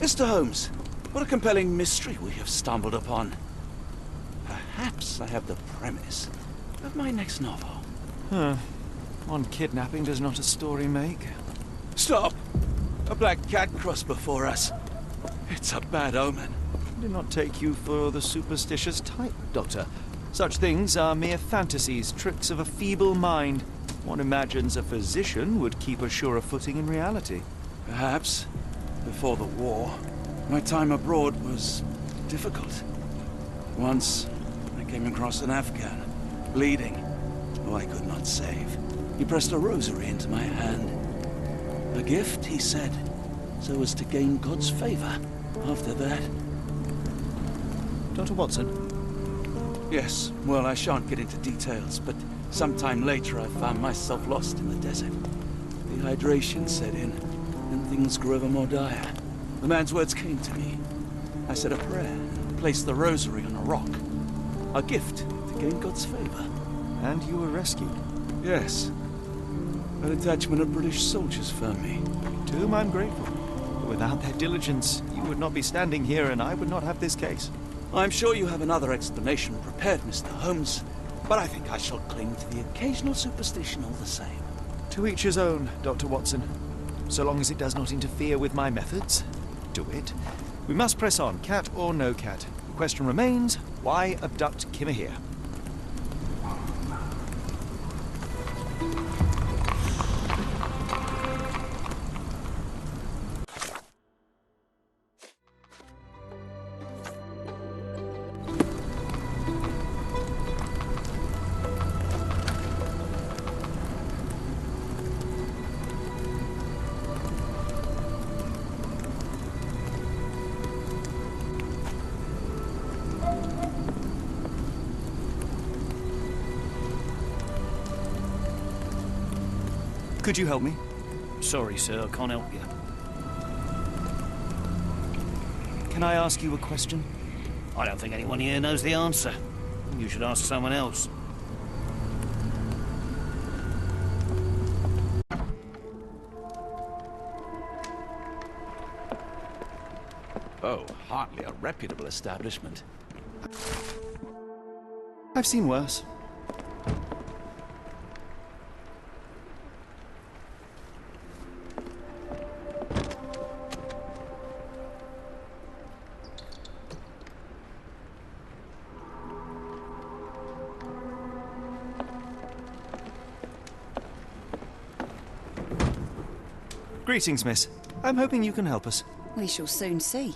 Mr. Holmes, what a compelling mystery we have stumbled upon. Perhaps I have the premise of my next novel. One kidnapping does not a story make. Stop! A black cat crossed before us. It's a bad omen. I do not take you for the superstitious type, Doctor. Such things are mere fantasies, tricks of a feeble mind. One imagines a physician would keep a surer footing in reality. Perhaps. Before the war, my time abroad was difficult. Once, I came across an Afghan, bleeding, who I could not save. He pressed a rosary into my hand. A gift, he said, so as to gain God's favor. After that... Dr. Watson? Yes, well, I shan't get into details, but sometime later I found myself lost in the desert. Dehydration set in, and things grew ever more dire. The man's words came to me. I said a prayer and placed the rosary on a rock. A gift to gain God's favor. And you were rescued? Yes. A detachment of British soldiers found me. To whom I'm grateful. But without their diligence, you would not be standing here and I would not have this case. I'm sure you have another explanation prepared, Mr. Holmes, but I think I shall cling to the occasional superstition all the same. To each his own, Dr. Watson. So long as it does not interfere with my methods, do it. We must press on, cat or no cat. The question remains, why abduct Kimmer here? Could you help me? Sorry, sir, I can't help you. Can I ask you a question? I don't think anyone here knows the answer. You should ask someone else. Oh, hardly a reputable establishment. I've seen worse. Greetings, miss. I'm hoping you can help us. We shall soon see.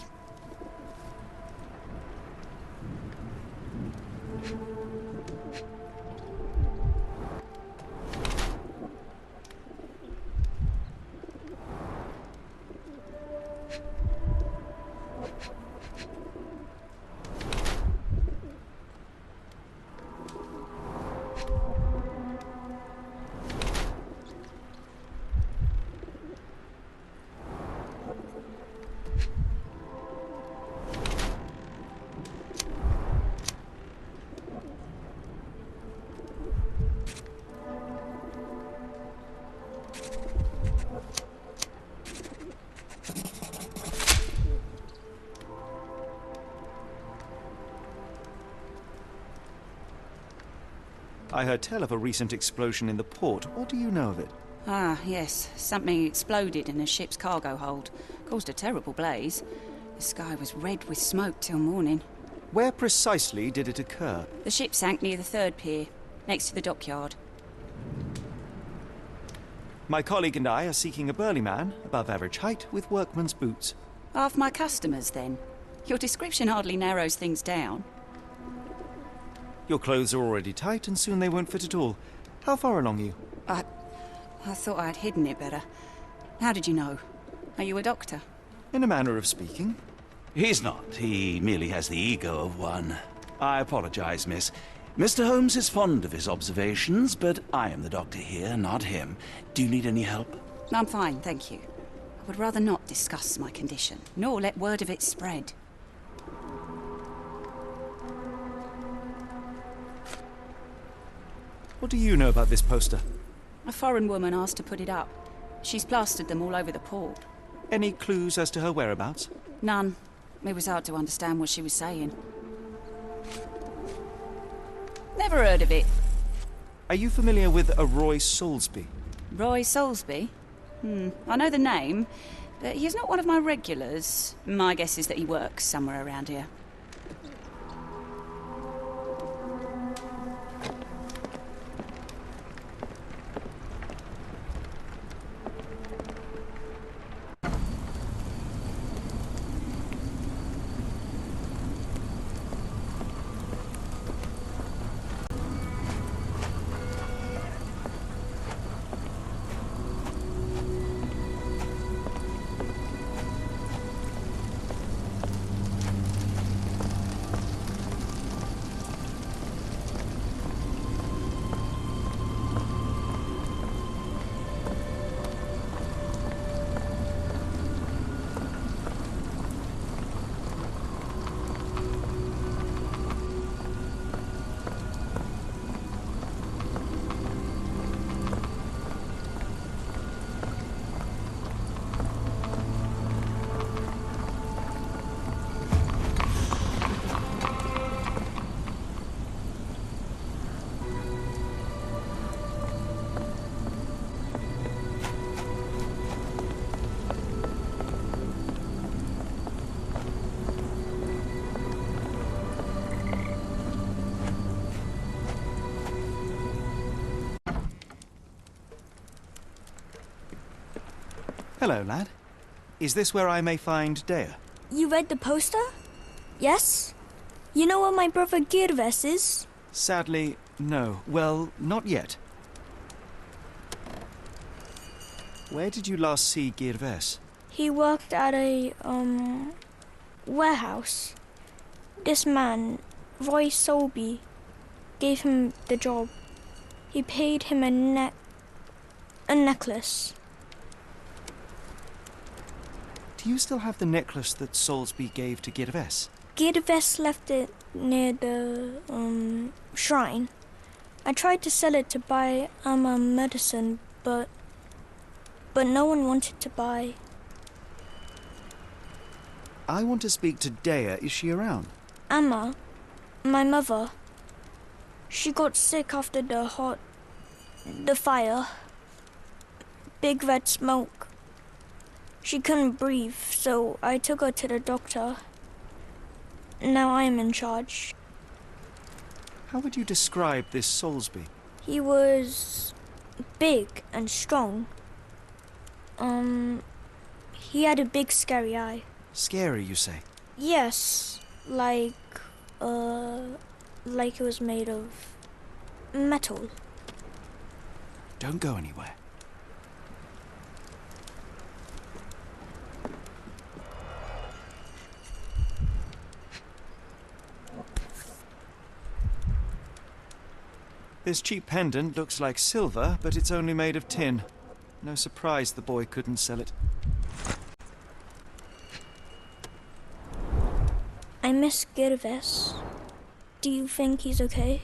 I heard tell of a recent explosion in the port. What do you know of it? Ah, yes. Something exploded in a ship's cargo hold. Caused a terrible blaze. The sky was red with smoke till morning. Where precisely did it occur? The ship sank near the third pier, next to the dockyard. My colleague and I are seeking a burly man, above average height, with workman's boots. Half my customers, then. Your description hardly narrows things down. Your clothes are already tight, and soon they won't fit at all. How far along are you? I thought I'd hidden it better. How did you know? Are you a doctor? In a manner of speaking. He's not. He merely has the ego of one. I apologize, miss. Mr. Holmes is fond of his observations, but I am the doctor here, not him. Do you need any help? I'm fine, thank you. I would rather not discuss my condition, nor let word of it spread. What do you know about this poster? A foreign woman asked to put it up. She's plastered them all over the port. Any clues as to her whereabouts? None. It was hard to understand what she was saying. Never heard of it. Are you familiar with a Roy Soulsby? Roy Soulsby? I know the name, but he's not one of my regulars. My guess is that he works somewhere around here. Hello, lad. Is this where I may find Dea? You read the poster? Yes? You know where my brother Girves is? Sadly, no. Well, not yet. Where did you last see Girves? He worked at a, warehouse. This man, Roy Soulsby, gave him the job. He paid him a necklace. Do you still have the necklace that Soulsby gave to Girves? Girves left it near the, shrine. I tried to sell it to buy Amma medicine, but no one wanted to buy. I want to speak to Dea. Is she around? Amma, my mother, she got sick after the fire. Big red smoke. She couldn't breathe, so I took her to the doctor. Now I am in charge. How would you describe this Soulsby? He was big and strong. He had a big scary eye. Scary, you say? Yes, like it was made of metal. Don't go anywhere. This cheap pendant looks like silver, but it's only made of tin. No surprise the boy couldn't sell it. I miss Girves. Do you think he's okay?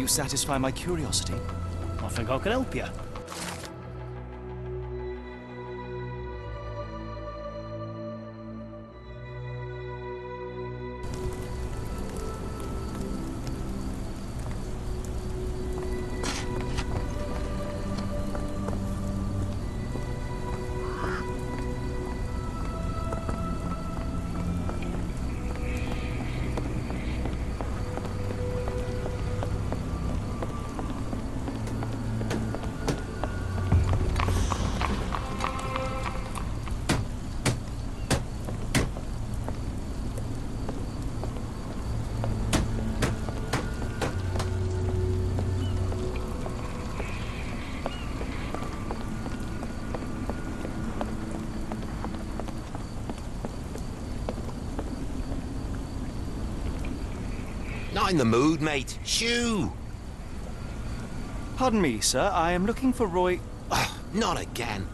satisfy my curiosity? I think I could help you. Not in the mood, mate. Shoo! Pardon me, sir. I am looking for Roy... Not again.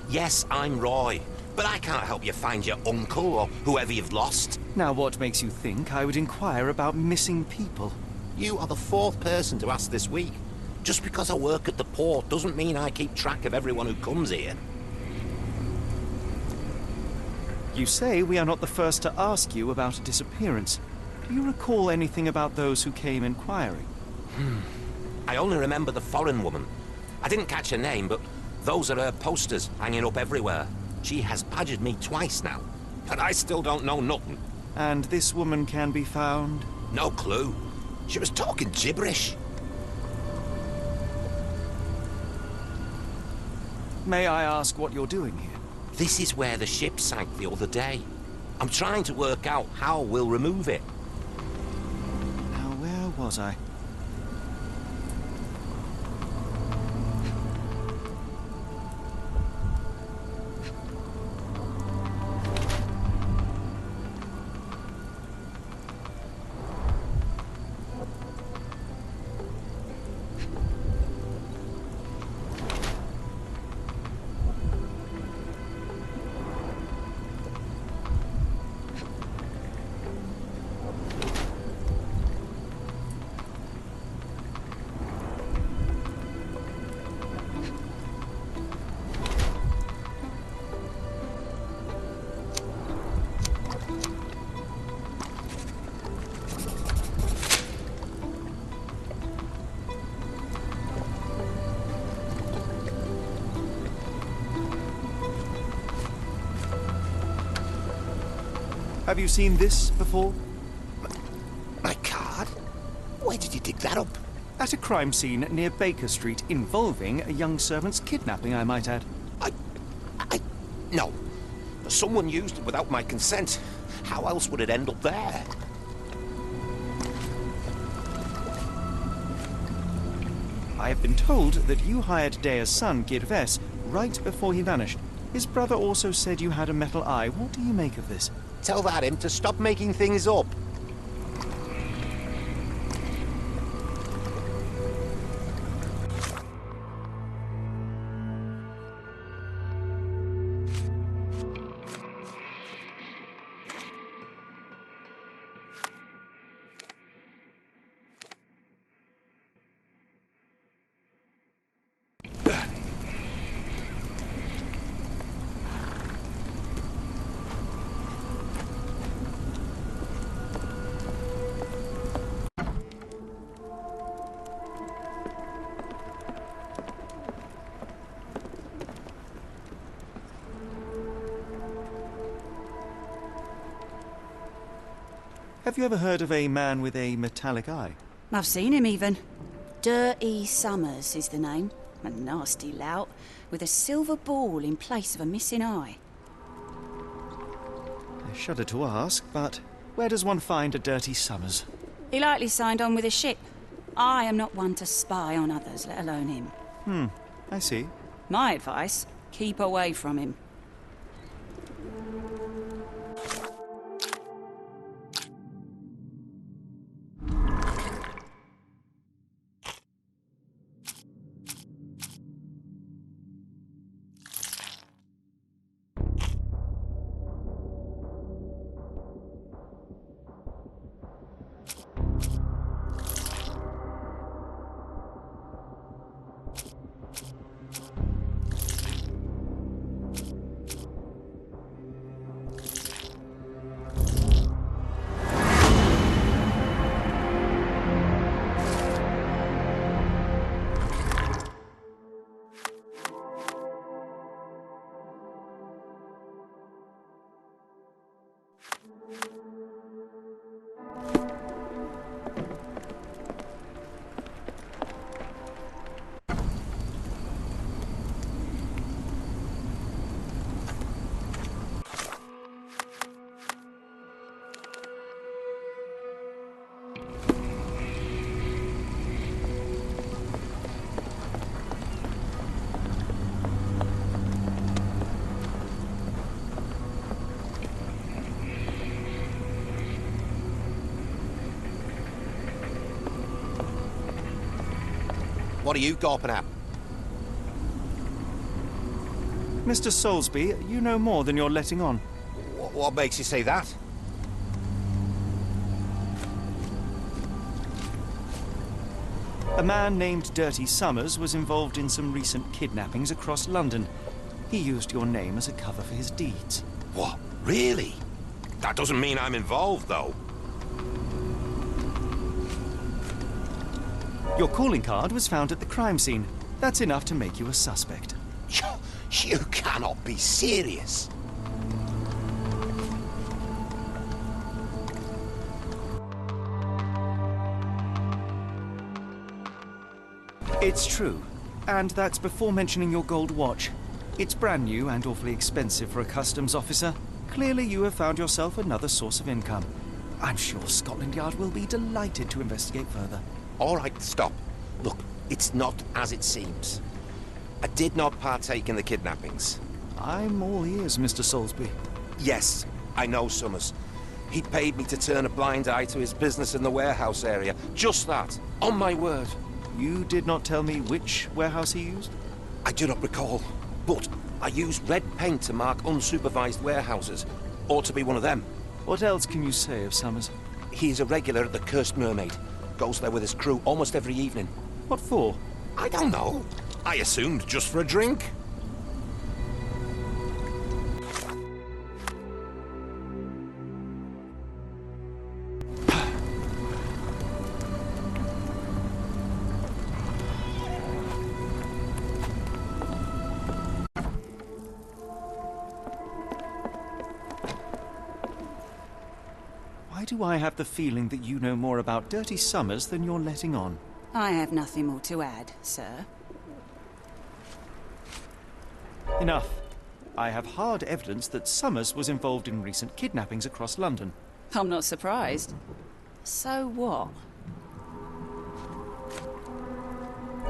Yes, I'm Roy, but I can't help you find your uncle or whoever you've lost. Now, what makes you think I would inquire about missing people? You are the fourth person to ask this week. Just because I work at the port doesn't mean I keep track of everyone who comes here. You say we are not the first to ask you about a disappearance. Do you recall anything about those who came inquiring? I only remember the foreign woman. I didn't catch her name, but those are her posters hanging up everywhere. She has badgered me twice now, but I still don't know nothing. And this woman can be found? No clue. She was talking gibberish. May I ask what you're doing here? This is where the ship sank the other day. I'm trying to work out how we'll remove it. Now, where was I? Have you seen this before? My card? Where did you dig that up? At a crime scene near Baker Street involving a young servant's kidnapping, I might add. No. Someone used it without my consent. How else would it end up there? I have been told that you hired Dea's son, Girves, right before he vanished. His brother also said you had a metal eye. What do you make of this? Tell that him to stop making things up. Have you ever heard of a man with a metallic eye? I've seen him even. Dirty Summers is the name. A nasty lout, with a silver ball in place of a missing eye. I shudder to ask, but where does one find a Dirty Summers? He likely signed on with a ship. I am not one to spy on others, let alone him. I see. My advice, keep away from him. What are you gawping at? Mr. Soulsby, you know more than you're letting on. What makes you say that? A man named Dirty Summers was involved in some recent kidnappings across London. He used your name as a cover for his deeds. What? Really? That doesn't mean I'm involved, though. Your calling card was found at the crime scene. That's enough to make you a suspect. You cannot be serious. It's true. And that's before mentioning your gold watch. It's brand new and awfully expensive for a customs officer. Clearly you have found yourself another source of income. I'm sure Scotland Yard will be delighted to investigate further. All right, stop. Look, it's not as it seems. I did not partake in the kidnappings. I'm all ears, Mr. Soulsby. Yes, I know Summers. He paid me to turn a blind eye to his business in the warehouse area. Just that. On my word. You did not tell me which warehouse he used? I do not recall, but I used red paint to mark unsupervised warehouses. Ought to be one of them. What else can you say of Summers? He is a regular at the Cursed Mermaid. Goes there with his crew almost every evening. What for? I don't know. I assumed just for a drink. Why do I have the feeling that you know more about Dirty Summers than you're letting on? I have nothing more to add, sir. Enough. I have hard evidence that Summers was involved in recent kidnappings across London. I'm not surprised. So what?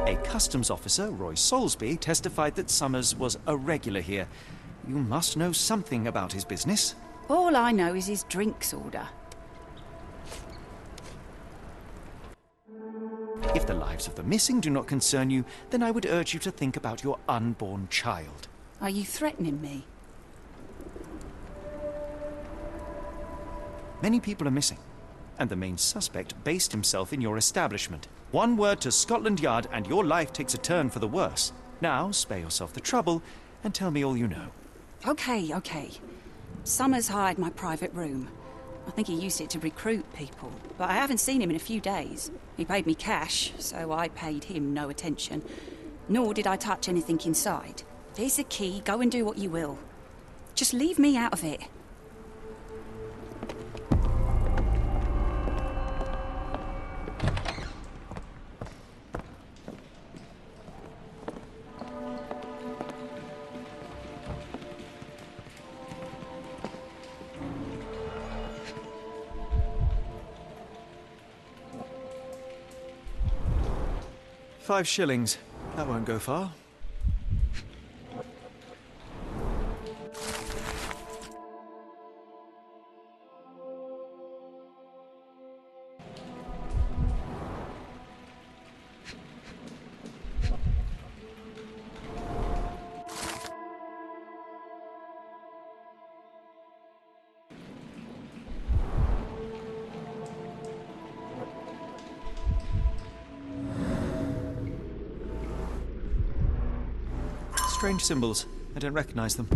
A customs officer, Roy Soulsby, testified that Summers was a regular here. You must know something about his business. All I know is his drinks order. If the lives of the missing do not concern you, then I would urge you to think about your unborn child. Are you threatening me? Many people are missing, and the main suspect based himself in your establishment. One word to Scotland Yard and your life takes a turn for the worse. Now, spare yourself the trouble and tell me all you know. Okay. Summers hired my private room. I think he used it to recruit people, but I haven't seen him in a few days. He paid me cash, so I paid him no attention. Nor did I touch anything inside. Here's the key, go and do what you will. Just leave me out of it. £5. That won't go far. Strange symbols. I don't recognize them.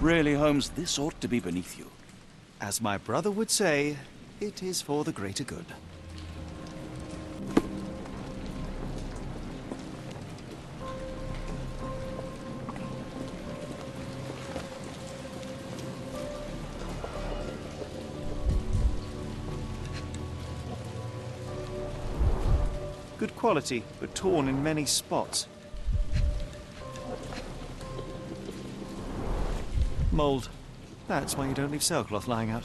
Really, Holmes, this ought to be beneath you. As my brother would say, it is for the greater good. Good quality, but torn in many spots. Mold. That's why you don't leave sailcloth lying out.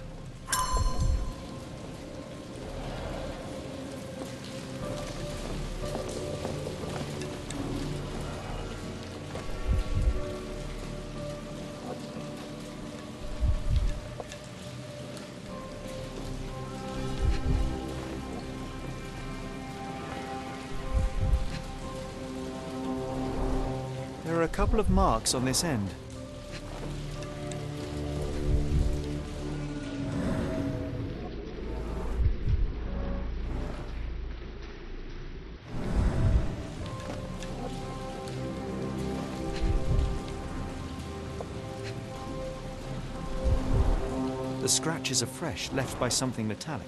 There are a couple of marks on this end. The scratches are fresh, left by something metallic.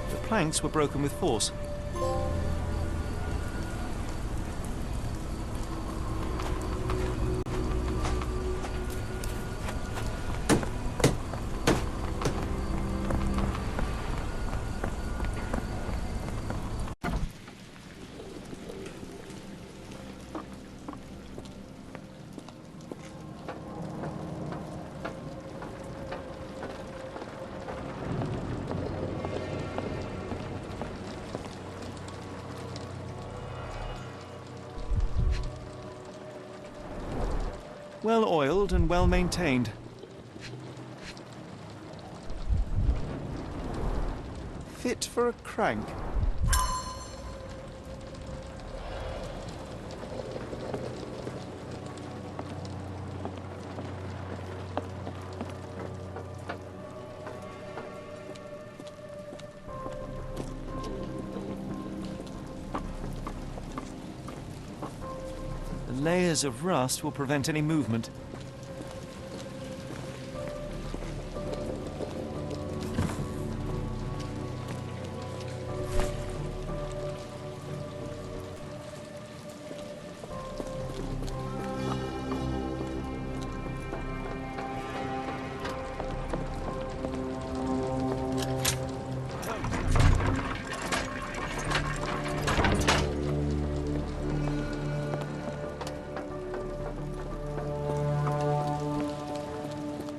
The planks were broken with force. Well oiled and well maintained. Fit for a crank. The layers of rust will prevent any movement.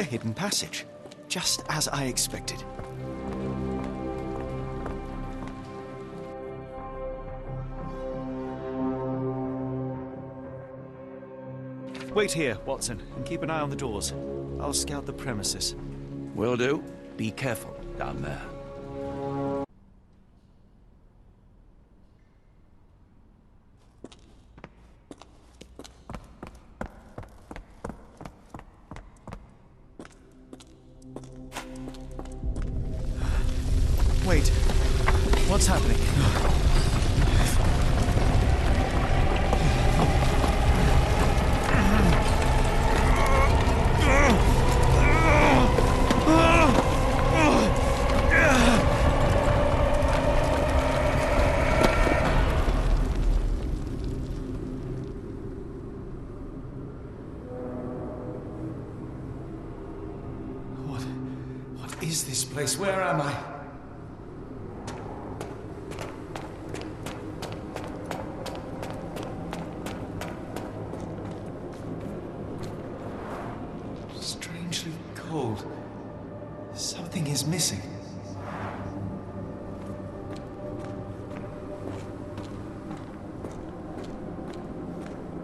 A hidden passage, just as I expected. Wait here, Watson, and keep an eye on the doors. I'll scout the premises. Will do. Be careful down there. Wait, what's happening? What is this place? Where am I? Strangely cold. Something is missing.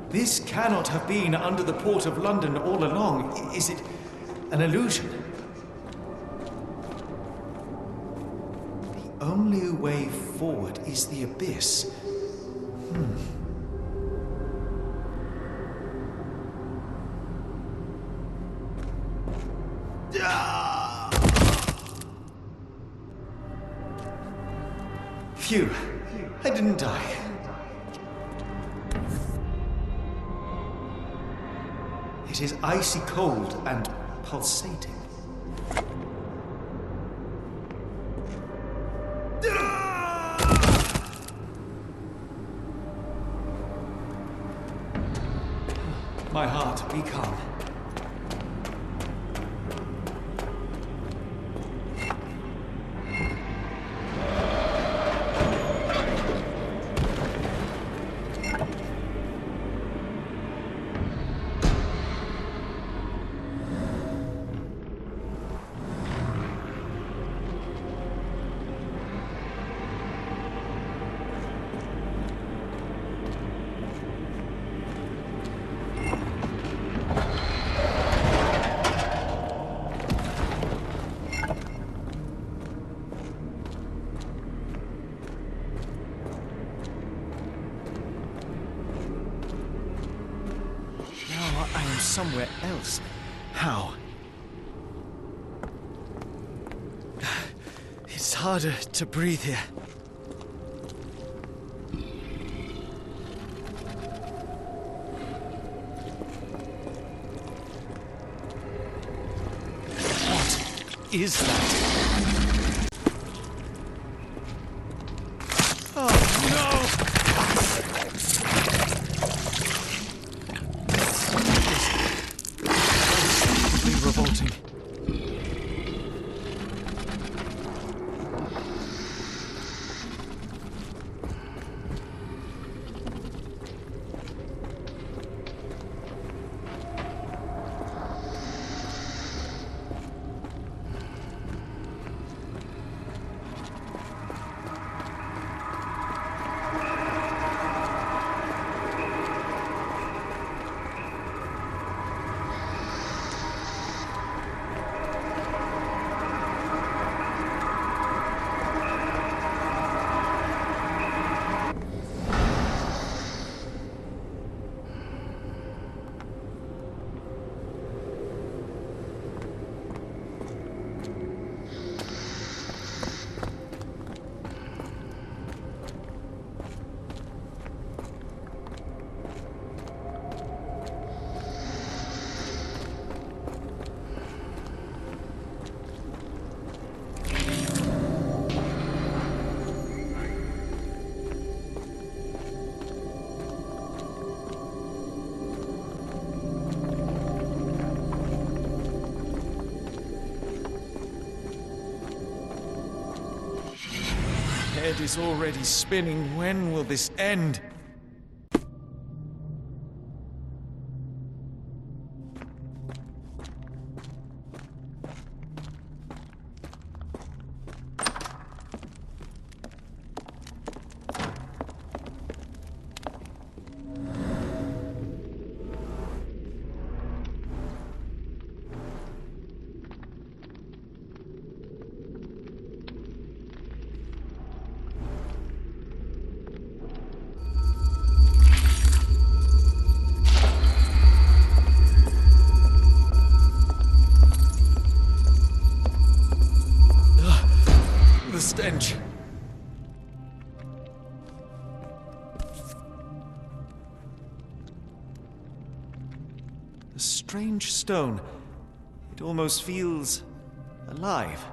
This cannot have been under the port of London all along. Is it an illusion? The only way forward is the abyss. Phew, I didn't die. It is icy cold and pulsating. My heart, be calm. I am somewhere else. How? It's harder to breathe here. What is that? Oh, no! Revolting. Head is already spinning. When will this end? The stench. A strange stone. It almost feels alive.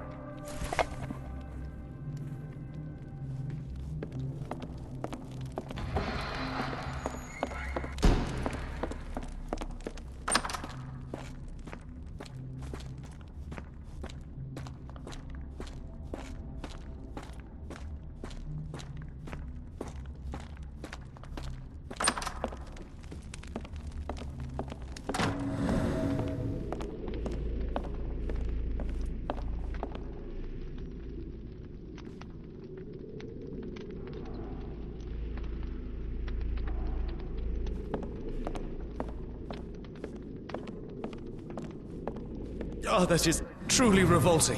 Oh, that is truly revolting.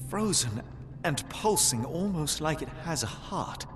Frozen and pulsing almost like it has a heart.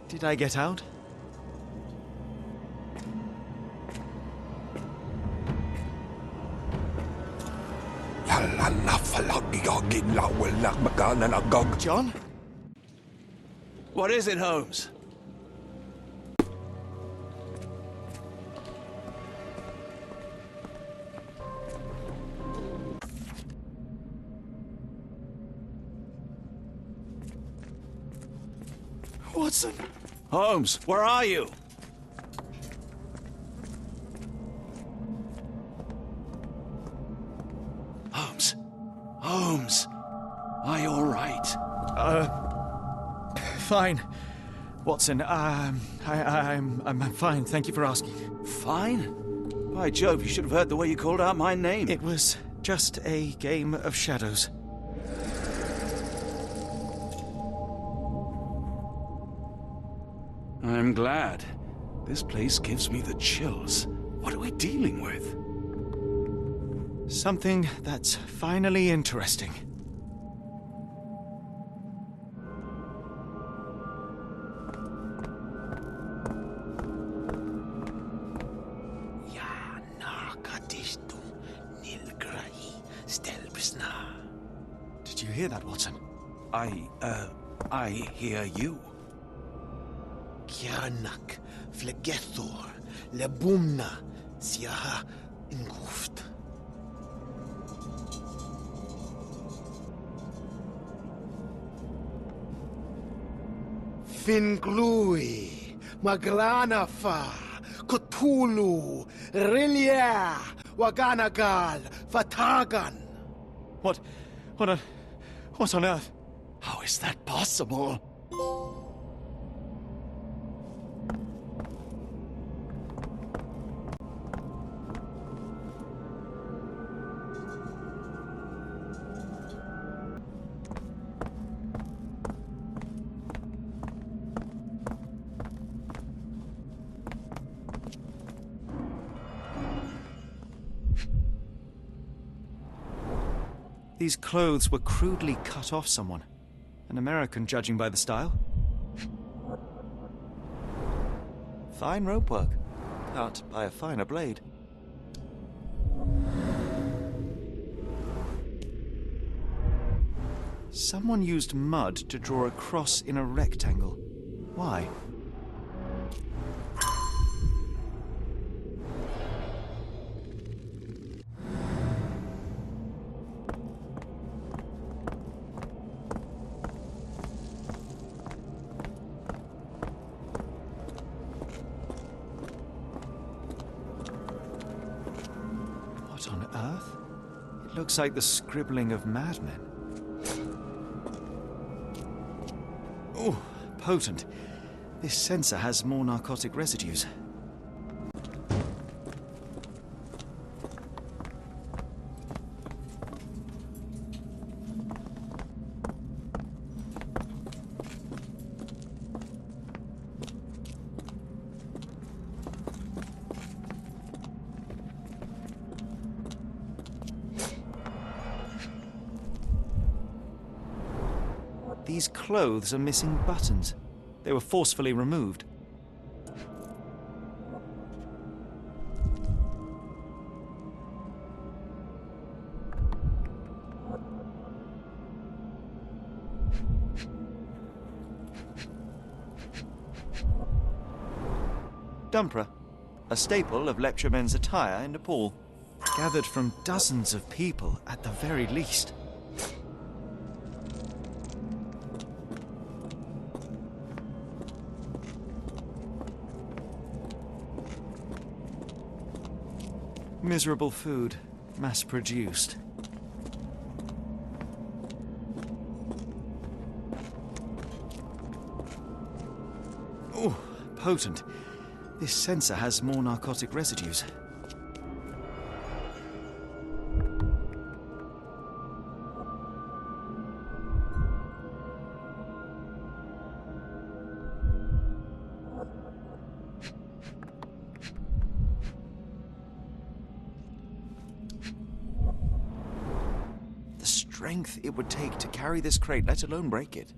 Did I get out? John? What is it, Holmes? Watson! Holmes, where are you? Holmes. Holmes. Are you all right? Fine. Watson, I'm fine, thank you for asking. Fine? By Jove, you should have heard the way you called out my name. It was just a game of shadows. I'm glad. This place gives me the chills. What are we dealing with? Something that's finally interesting. Did you hear that, Watson? I hear you. Kianak, Flegethor, Lebumna, Siaha, Inguft. Finglui, Magranafa, Cthulhu, Rilia, Waganagal, Fatagan. What on earth? How is that possible? These clothes were crudely cut off someone. An American, judging by the style. Fine rope work, cut by a finer blade. Someone used mud to draw a cross in a rectangle. Why? What on earth? It looks like the scribbling of madmen. Oh, potent. This sensor has more narcotic residues. These clothes are missing buttons. They were forcefully removed. Dumpra, a staple of lepcha attire in Nepal, gathered from dozens of people at the very least. Miserable food, mass-produced. Oh, potent. This sensor has more narcotic residues. The strength it would take to carry this crate, let alone break it.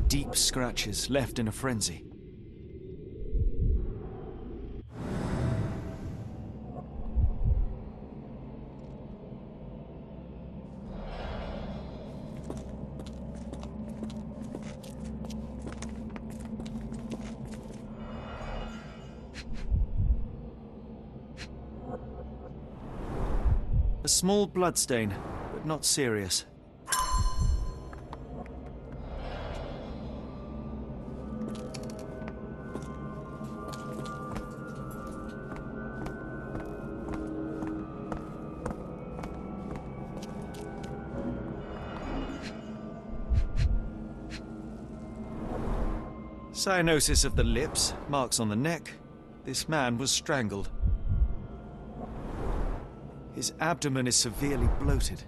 Deep scratches left in a frenzy. A small bloodstain, but not serious. Cyanosis of the lips, marks on the neck. This man was strangled. His abdomen is severely bloated.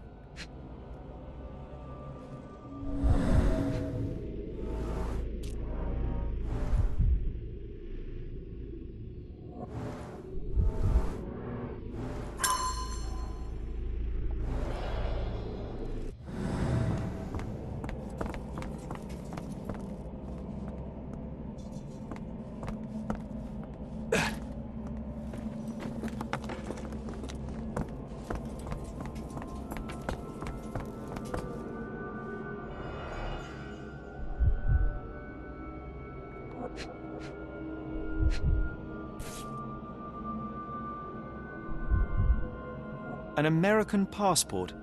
An American passport.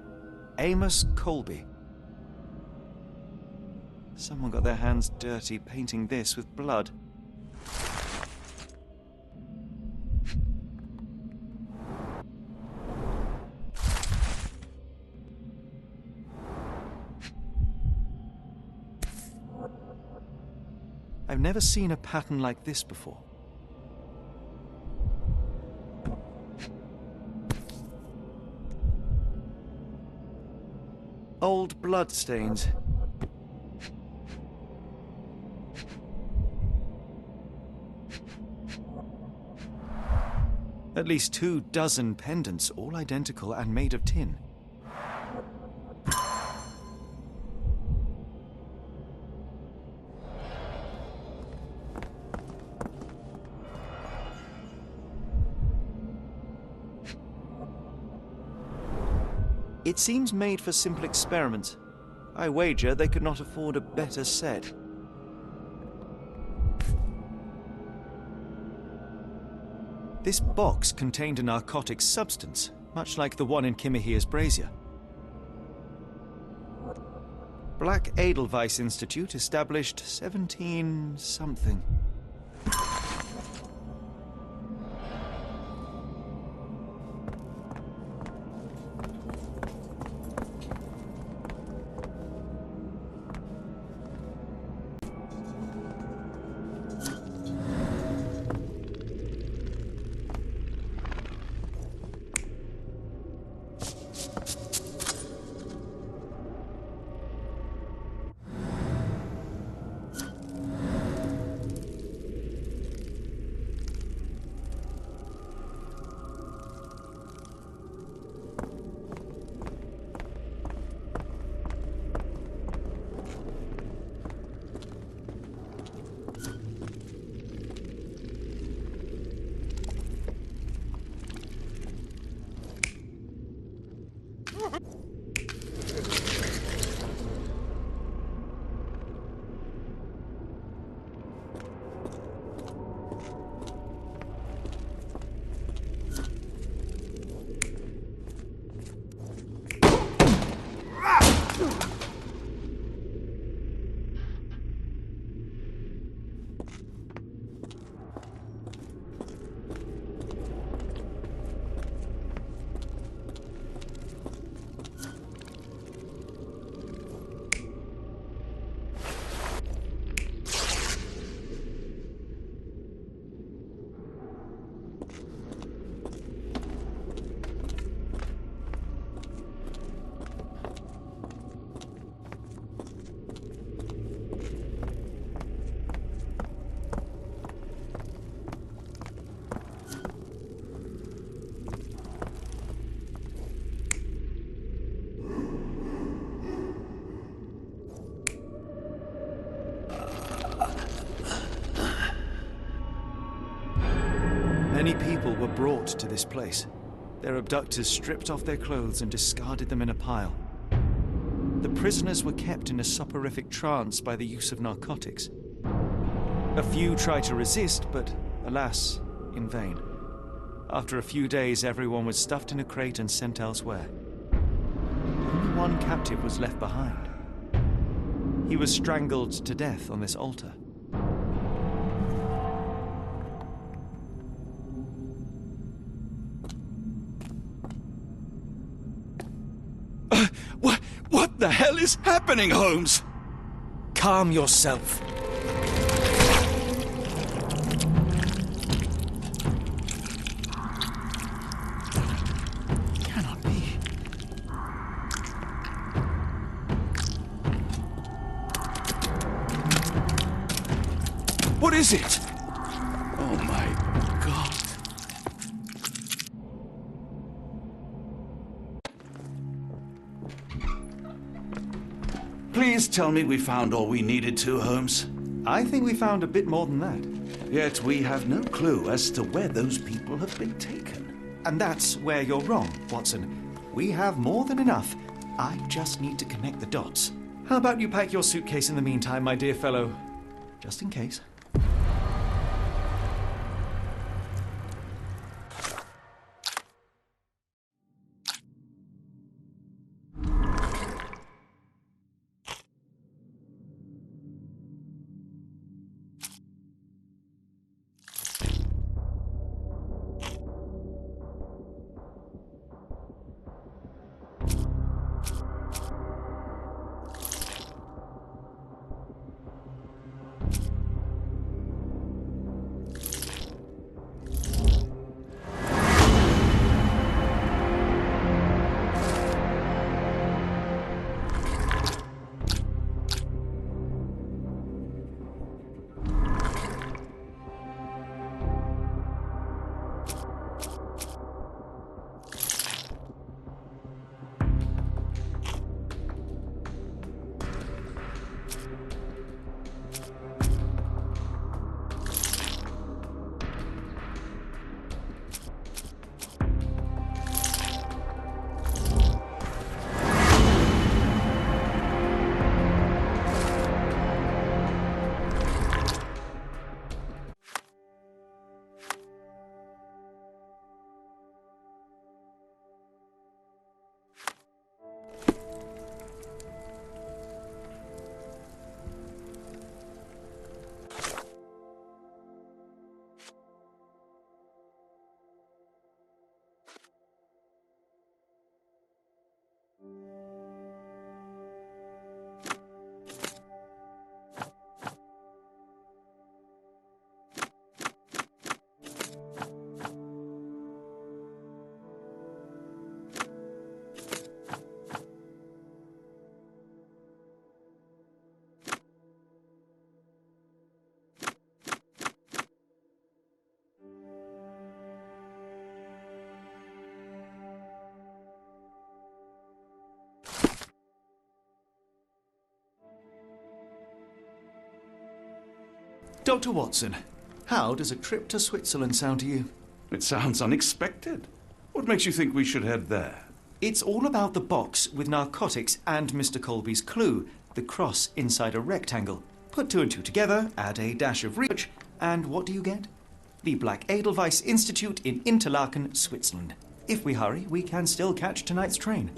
Amos Colby. Someone got their hands dirty painting this with blood. I've never seen a pattern like this before. Old blood stains. At least 24 pendants, all identical and made of tin. It seems made for simple experiments. I wager they could not afford a better set. This box contained a narcotic substance, much like the one in Kimihia's brazier. Black Edelweiss Institute, established 17-something. Many people were brought to this place. Their abductors stripped off their clothes and discarded them in a pile. The prisoners were kept in a soporific trance by the use of narcotics. A few tried to resist, but alas, in vain. After a few days, everyone was stuffed in a crate and sent elsewhere. Only one captive was left behind. He was strangled to death on this altar. What the hell is happening, Holmes? Calm yourself. Cannot be. What is it? Oh my God. Please tell me we found all we needed to, Holmes. I think we found a bit more than that. Yet we have no clue as to where those people have been taken. And that's where you're wrong, Watson. We have more than enough. I just need to connect the dots. How about you pack your suitcase in the meantime, my dear fellow? Just in case. Dr. Watson, how does a trip to Switzerland sound to you? It sounds unexpected. What makes you think we should head there? It's all about the box with narcotics and Mr. Colby's clue, the cross inside a rectangle. Put two and two together, add a dash of research, and what do you get? The Black Edelweiss Institute in Interlaken, Switzerland. If we hurry, we can still catch tonight's train.